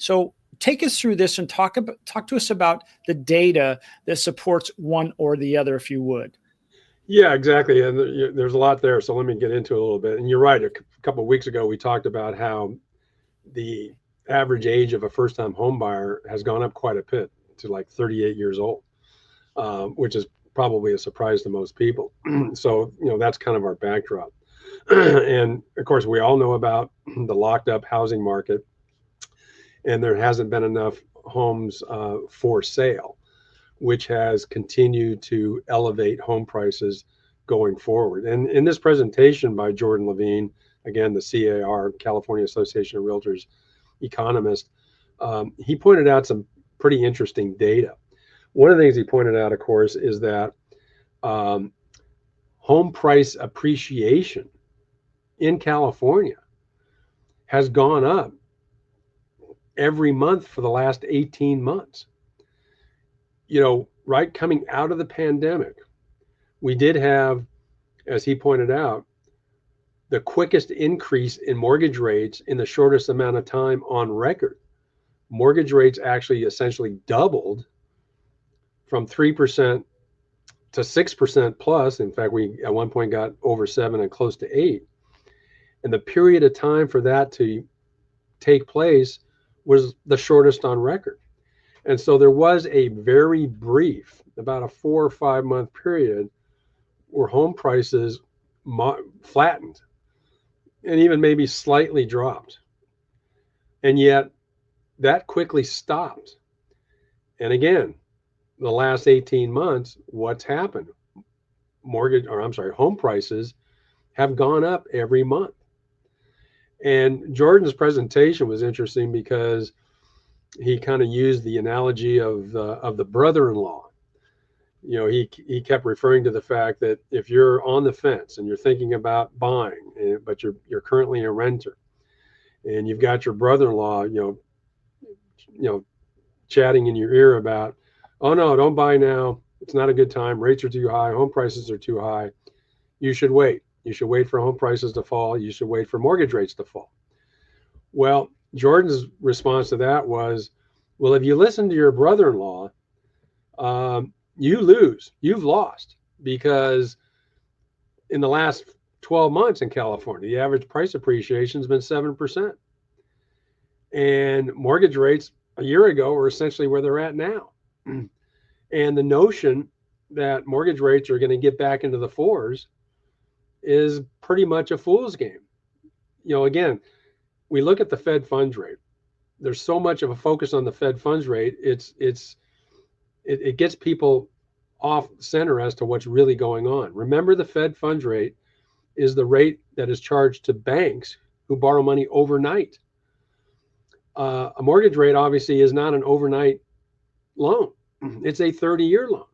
So take us through this and talk to us about the data that supports one or the other, if you would. Yeah, exactly. And there's a lot there. So let me get into it a little bit. And you're right. A couple of weeks ago, we talked about how the average age of a first-time home buyer has gone up quite a bit to like 38 years old, which is probably a surprise to most people. So, that's kind of our backdrop. And of course, we all know about the locked up housing market, and there hasn't been enough homes for sale, which has continued to elevate home prices going forward. And in this presentation by Jordan Levine, again, the CAR, California Association of Realtors economist, he pointed out some pretty interesting data. One of the things he pointed out, of course, is that home price appreciation in California has gone up every month for the last 18 months. Right coming out of the pandemic, we did have, as he pointed out, the quickest increase in mortgage rates in the shortest amount of time on record. Mortgage rates actually essentially doubled from 3% to 6% plus. In fact, we at one point got over 7 and close to 8. And the period of time for that to take place was the shortest on record. And so there was a very brief, about a 4 or 5 month period where home prices flattened and even maybe slightly dropped. And yet that quickly stopped. And again, the last 18 months, what's happened? Home prices have gone up every month. And Jordan's presentation was interesting because he kind of used the analogy of the brother-in-law. He kept referring to the fact that if you're on the fence and you're thinking about buying, but you're currently a renter, and you've got your brother-in-law, chatting in your ear about, oh no, don't buy now. It's not a good time. Rates are too high. Home prices are too high. You should wait. You should wait for home prices to fall. You should wait for mortgage rates to fall. Well, Jordan's response to that was, well, if you listen to your brother-in-law, you lose. You've lost, because in the last 12 months in California, the average price appreciation has been 7%. And mortgage rates a year ago were essentially where they're at now. And the notion that mortgage rates are going to get back into the fours is pretty much a fool's game. Again, we look at the Fed funds rate. There's so much of a focus on the Fed funds rate. It gets people off center as to what's really going on. Remember, the Fed funds rate is the rate that is charged to banks who borrow money overnight. A mortgage rate obviously is not an overnight loan. It's a 30-year loan.